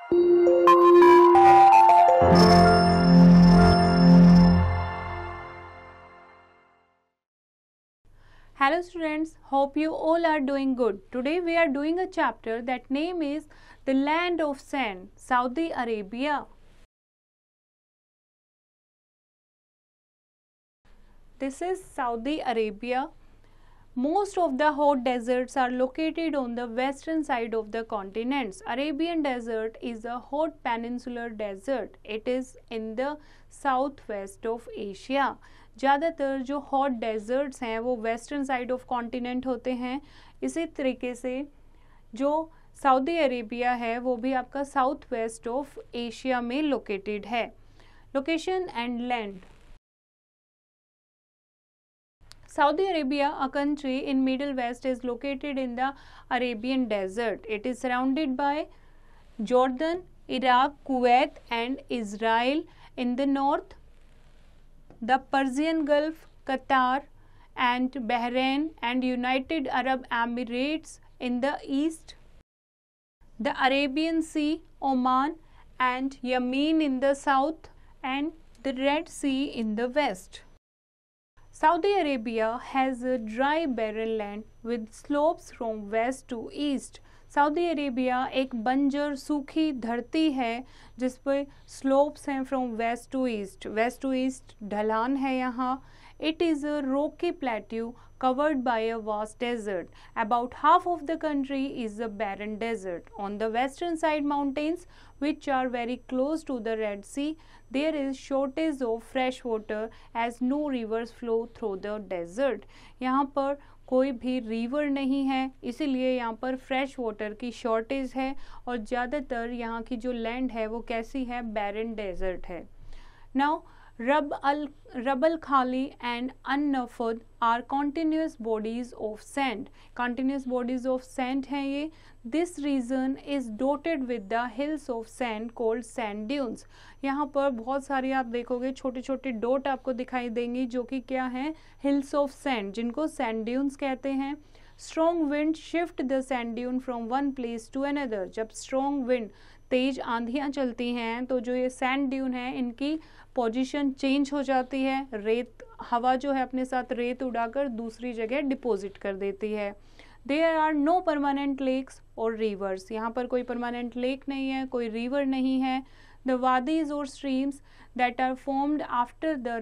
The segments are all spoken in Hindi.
Hello students, hope you all are doing good. Today we are doing a chapter that name is The Land of Sand, Saudi Arabia. This is Saudi Arabia. Most of the hot deserts are located on the western side of the continents. Arabian Desert is a hot peninsular desert. It is in the southwest of Asia. ज़्यादातर जो हॉट डेजर्ट्स हैं वो वेस्टर्न साइड ऑफ कॉन्टिनेंट होते हैं. इसी तरीके से जो सऊदी अरेबिया है वो भी आपका साउथ वेस्ट ऑफ एशिया में लोकेटेड है. Location and land. Saudi Arabia, a country in Middle West, is located in the Arabian Desert. It is surrounded by Jordan, Iraq, Kuwait and Israel in the north, the Persian Gulf, Qatar and Bahrain and United Arab Emirates in the east, the Arabian Sea, Oman and Yemen in the south and the Red Sea in the west. Saudi Arabia has a dry barren land with slopes from west to east. Saudi Arabia एक बंजर सूखी धरती है जिस पर स्लोप्स हैं from west to east. West to east ढलान है यहाँ. It is a rocky plateau covered by a vast desert. About half of the country is a barren desert. On the western side mountains, which are very close to the Red Sea, there is shortage of fresh water as no rivers flow through the desert. यहाँ पर कोई भी रिवर नहीं है, इसीलिए यहाँ पर फ्रेश वाटर की शॉर्टेज है और ज़्यादातर यहाँ की जो लैंड है वो कैसी है, बैरन डेजर्ट है. Now Rub al Khali and An-Nafud are continuous bodies of sand. Continuous bodies of sand हैं ये. This region is dotted with the hills of sand called sand dunes. यहाँ पर बहुत सारी आप देखोगे छोटे छोटे डॉट आपको दिखाई देंगी जो कि क्या हैं, hills of sand, जिनको sand dunes कहते हैं. Strong wind shift the sand dune from one place to another. जब strong wind, तेज आंधियाँ चलती हैं तो जो ये सैंड ड्यून है इनकी पोजीशन चेंज हो जाती है. रेत, हवा जो है अपने साथ रेत उड़ाकर दूसरी जगह डिपॉजिट कर देती है. There are no permanent lakes और रिवर्स. यहाँ पर कोई परमानेंट लेक नहीं है, कोई रिवर नहीं है. द वादीज और streams that are formed after the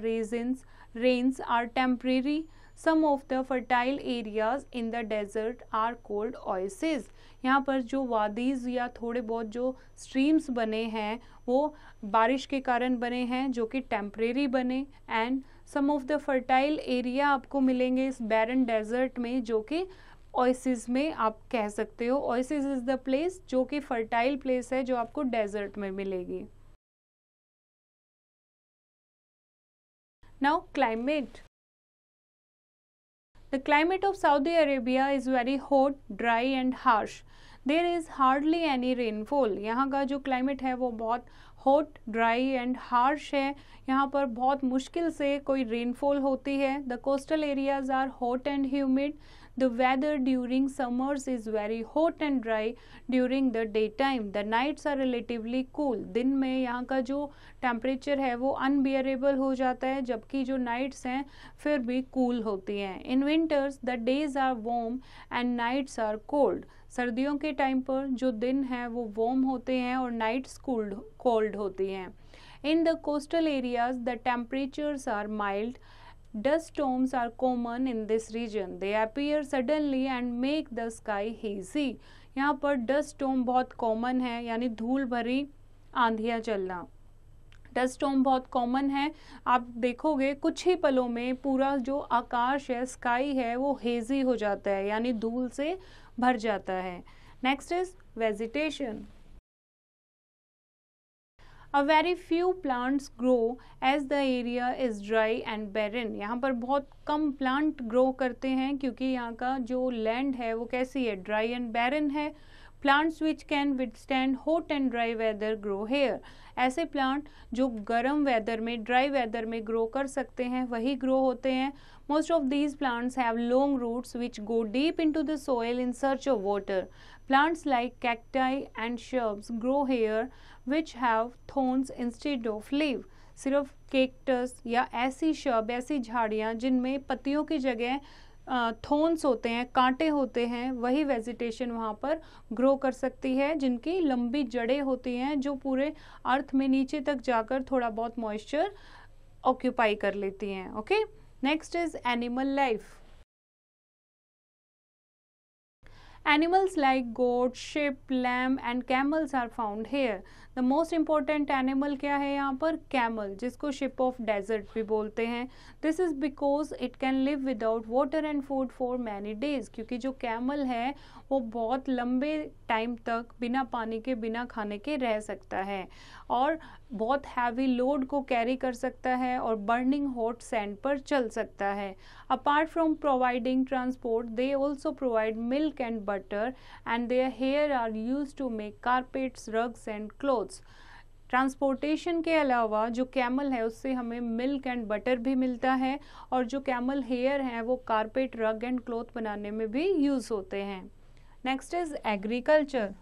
rains are temporary. Some of the fertile areas in the desert are called oases. यहाँ पर जो वादीज या थोड़े बहुत जो स्ट्रीम्स बने हैं वो बारिश के कारण बने हैं जो कि टेम्परेरी बने. And some of the fertile area आपको मिलेंगे इस बैरन डेजर्ट में जो कि ओएसिस में आप कह सकते हो. ओएसिस इज द प्लेस जो कि फर्टाइल प्लेस है जो आपको डेजर्ट में मिलेगी. Now climate. The climate of Saudi Arabia is very hot, dry and harsh. There is hardly any rainfall. यहाँ का जो climate है वो बहुत hot, dry and harsh है. यहाँ पर बहुत मुश्किल से कोई rainfall होती है. The coastal areas are hot and humid. The weather during summers is very hot and dry during the daytime. The nights are relatively cool. दिन में यहाँ का जो टेम्परेचर है वो अनबियरेबल हो जाता है जबकि जो नाइट्स हैं फिर भी कूल होती हैं. In winters the days are warm and nights are cold. सर्दियों के टाइम पर जो दिन हैं वो वार्म होते हैं और नाइट्स कोल्ड होती हैं. In the coastal areas the temperatures are mild. Dust storms are common in this region. They appear suddenly and make the sky hazy. यहाँ पर dust storm बहुत common है, यानी धूल भरी आंधियाँ चलना. डस्ट स्टॉर्म बहुत कॉमन है. आप देखोगे कुछ ही पलों में पूरा जो आकाश है, स्काई है, वो हेजी हो जाता है यानी धूल से भर जाता है. Next is vegetation. A very few plants grow as the area is dry and barren. यहाँ पर बहुत कम प्लांट ग्रो करते हैं क्योंकि यहाँ का जो लैंड है वो कैसी है, ड्राई एंड बैरन है. Plants which can withstand hot and dry weather grow here. ऐसे प्लांट जो गर्म वेदर में, ड्राई वेदर में ग्रो कर सकते हैं वही ग्रो होते हैं। Most of these plants have long roots which go deep into the soil in search of water. Plants like cacti and shrubs grow here which have thorns instead of leave. सिर्फ केक्टस या ऐसी शब, ऐसी झाड़ियाँ जिनमें पत्तियों की जगह थॉर्न्स होते हैं, कांटे होते हैं, वही वेजिटेशन वहाँ पर ग्रो कर सकती है, जिनकी लंबी जड़ें होती हैं जो पूरे अर्थ में नीचे तक जाकर थोड़ा बहुत मॉइस्चर ऑक्यूपाई कर लेती हैं। Okay, next is animal life. Animals like goat, sheep, lamb and camels are found here. The most important animal क्या है यहाँ पर? Camel, जिसको ship of desert भी बोलते हैं। This is because it can live without water and food for many days. क्योंकि जो camel है वो बहुत लंबे टाइम तक बिना पानी के, बिना खाने के रह सकता है और बहुत हैवी लोड को कैरी कर सकता है और बर्निंग हॉट सैंड पर चल सकता है। Apart from providing transport, they also provide milk and butter and their hair are used to make carpets, rugs and clothes. Transportation के अलावा जो कैमल है उससे हमें मिल्क एंड बटर भी मिलता है और जो कैमल हेयर हैं वो कारपेट, रग एंड क्लॉथ बनाने में भी यूज होते हैं। Next is agriculture.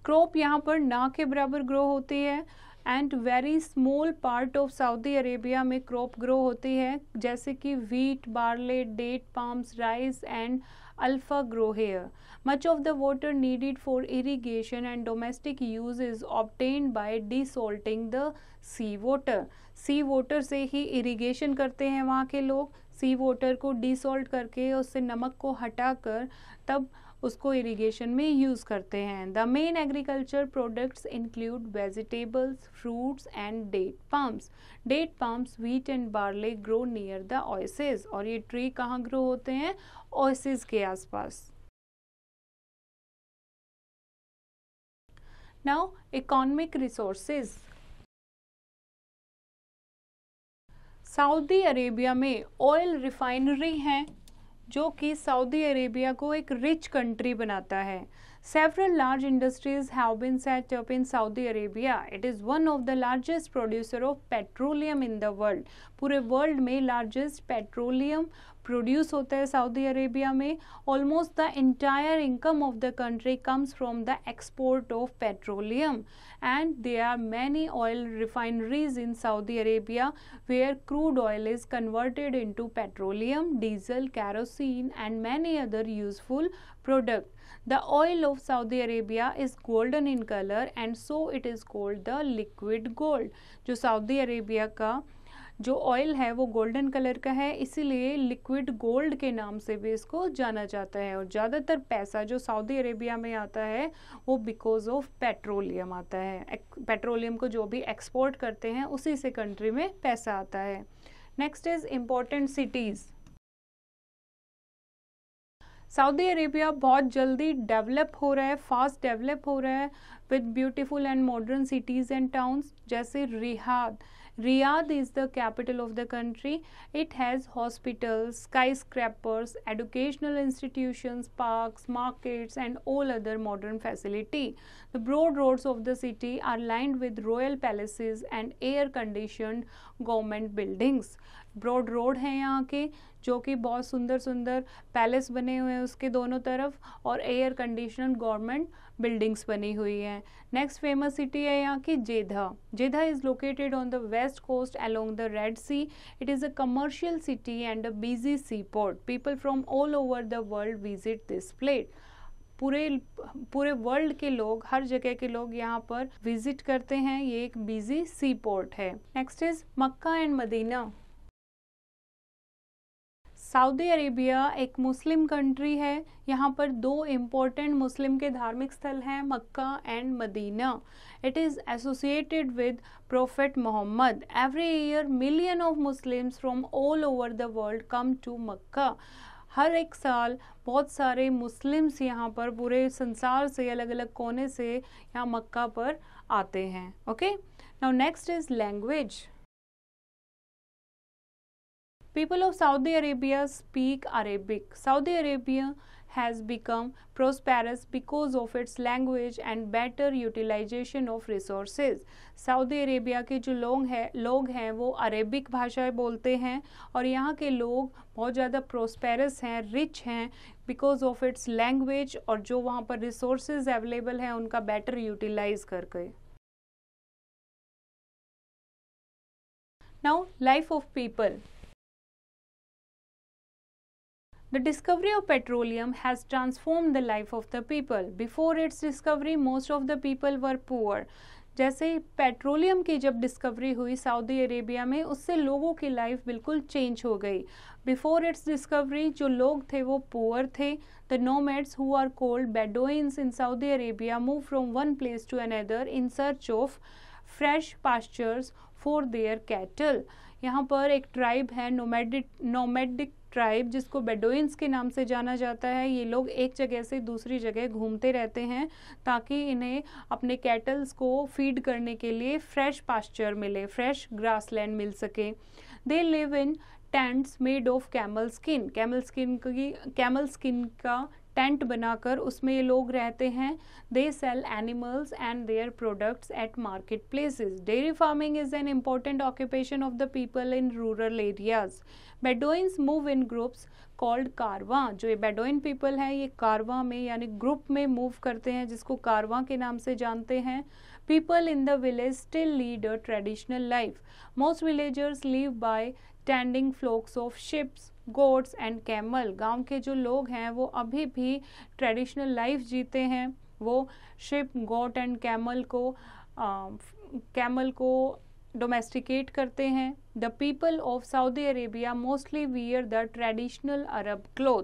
क्रॉप यहाँ पर ना के बराबर ग्रो होती है and very small part of Saudi Arabia में क्रॉप ग्रो होती है, जैसे कि wheat, barley, date palms, rice and alpha grow here. Much of the water needed for irrigation and domestic use is obtained by desalting the sea water. Sea water से ही इरीगेशन करते हैं वहाँ के लोग। सी वाटर को डिसॉल्ट करके उससे नमक को हटाकर तब उसको इरिगेशन में यूज करते हैं। The main agriculture products include vegetables, fruits and date palms. Date palms, wheat and barley grow near the oasis. और ये ट्री कहाँ ग्रो होते हैं? ओएसिस के आसपास। Now economic resources. Saudi Arabia में ऑयल रिफाइनरी हैं जो कि सऊदी अरेबिया को एक रिच कंट्री बनाता है। Several large industries have been set up in Saudi Arabia. It is one of the largest producer of petroleum in the world. पूरे वर्ल्ड में लार्जेस्ट पेट्रोलियम प्रोड्यूस होता है सऊदी अरेबिया में। Almost the entire income of the country comes from the export of petroleum and there are many oil refineries in Saudi Arabia where crude oil is converted into petroleum, diesel, kerosene and many other useful products. The oil of Saudi Arabia is golden in color and so it is called the liquid gold. जो सऊदी अरेबिया का जो ऑयल है वो गोल्डन कलर का है, इसीलिए लिक्विड गोल्ड के नाम से भी इसको जाना जाता है। और ज़्यादातर पैसा जो सऊदी अरेबिया में आता है वो बिकॉज ऑफ पेट्रोलियम आता है। पेट्रोलियम को जो भी एक्सपोर्ट करते हैं उसी से कंट्री में पैसा आता है। Next is important cities. Saudi Arabia बहुत जल्दी डेवलप हो रहा है, फास्ट डेवलप हो रहा है with beautiful and modern cities and towns, जैसे Riyadh. Riyadh is the capital of the country. It has hospitals, skyscrapers, educational institutions, parks, markets and all other modern facility. The broad roads of the city are lined with royal palaces and air-conditioned government buildings. Broad road है यहाँ के जो कि बहुत सुंदर सुंदर पैलेस बने हुए हैं उसके दोनों तरफ और एयर कंडीशनड गवर्नमेंट बिल्डिंग्स बनी हुई हैं। नेक्स्ट फेमस सिटी है यहाँ की Jeddah. Jeddah is located on the west coast along the Red Sea. It is a commercial city and a busy sea port. People from all over the world visit this place. पूरे वर्ल्ड के लोग, हर जगह के लोग यहाँ पर विजिट करते हैं। ये एक बिजी सी पोर्ट है। Next is Mecca and Medina. Saudi Arabia एक मुस्लिम कंट्री है। यहाँ पर दो इम्पोर्टेंट मुस्लिम के धार्मिक स्थल हैं, Mecca and Medina. It is associated with prophet Mohammed. Every year million of Muslims from all over the world come to Mecca. हर एक साल बहुत सारे मुस्लिम्स यहाँ पर पूरे संसार से, अलग अलग कोने से यहाँ मक्का पर आते हैं। Okay, now next is language. People of Saudi Arabia speak Arabic. Saudi Arabia has become prosperous because of its language and better utilization of resources. Saudi Arabia के जो लोग हैं वो अरेबिक भाषाएं बोलते हैं और यहाँ के लोग बहुत ज़्यादा प्रोस्पेरस हैं, रिच हैं बिकॉज ऑफ इट्स लैंग्वेज, और जो वहाँ पर रिसोर्सेज अवेलेबल हैं उनका बेटर यूटिलाइज करके. Now, life of people. The discovery of petroleum has transformed the life of the people. Before its discovery, most of the people were poor. जैसे पेट्रोलियम की जब डिस्कवरी हुई सऊदी अरेबिया में, उससे लोगों की लाइफ बिल्कुल चेंज हो गई. बिफोर इट्स डिस्कवरी जो लोग थे वो पुअर थे. The nomads who are called Bedouins in Saudi Arabia move from one place to another in search of fresh pastures for their cattle. यहाँ पर एक ट्राइब है नोमैडिक ट्राइब जिसको बेडोइन्स के नाम से जाना जाता है. ये लोग एक जगह से दूसरी जगह घूमते रहते हैं ताकि इन्हें अपने कैटल्स को फीड करने के लिए फ्रेश पास्चर मिले, फ्रेश ग्रासलैंड मिल सके. They live in tents made of camel skin का टेंट बनाकर उसमें ये लोग रहते हैं. They sell animals and their products at market places. Dairy farming is an important occupation of the people in rural areas. Bedouins move in groups called caravan. जो ये बेडोइन पीपल हैं ये कारवां में यानी ग्रुप में मूव करते हैं जिसको कारवां के नाम से जानते हैं. People in the village still lead a traditional life. Most villagers live by tending flocs of ships, goats and camel. गांव के जो लोग हैं वो अभी भी ट्रेडिशनल लाइफ जीते हैं. वो शिप, गोट एंड कैमल को डोमेस्टिकेट करते हैं. The people of Saudi Arabia mostly wear the traditional Arab cloth.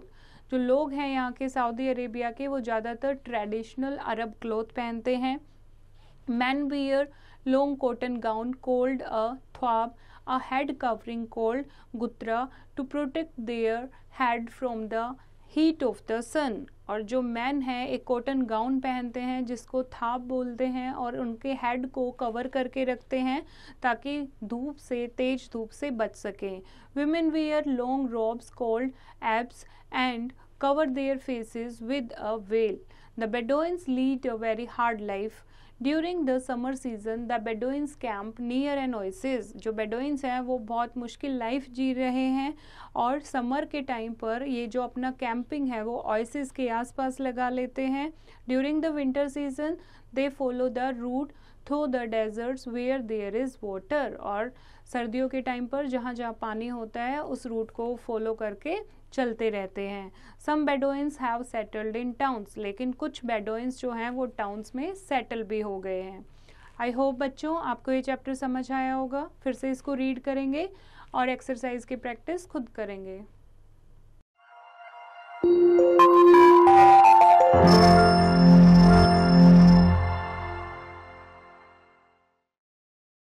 जो लोग हैं यहाँ के सऊदी अरेबिया के वो ज़्यादातर ट्रेडिशनल अरब क्लोथ पहनते हैं. Man wear long cotton gown called a thawb, a head covering called gutra to protect their head from the heat of the sun. और जो मैन हैं एक कॉटन गाउन पहनते हैं जिसको थाप बोलते हैं और उनके हेड को कवर करके रखते हैं ताकि धूप से, तेज धूप से बच सकें. women wear long robes called abs and cover their faces with a veil. The Bedouins lead a very hard life. During the summer season, the Bedouins camp near an oasis. जो Bedouins हैं वो बहुत मुश्किल लाइफ जी रहे हैं और समर के टाइम पर ये जो अपना कैंपिंग है वो oasis के आसपास लगा लेते हैं. During the winter season, they follow the route through the deserts where there is water. और सर्दियों के टाइम पर जहाँ जहाँ पानी होता है उस रूट को फॉलो करके चलते रहते हैं. सम बेडोइंस हैव सेटल्ड इन टाउन्स. लेकिन कुछ बेडोइंस जो हैं वो टाउन्स में सेटल भी हो गए हैं. आई होप बच्चों आपको ये चैप्टर समझ आया होगा. फिर से इसको रीड करेंगे और एक्सरसाइज की प्रैक्टिस खुद करेंगे.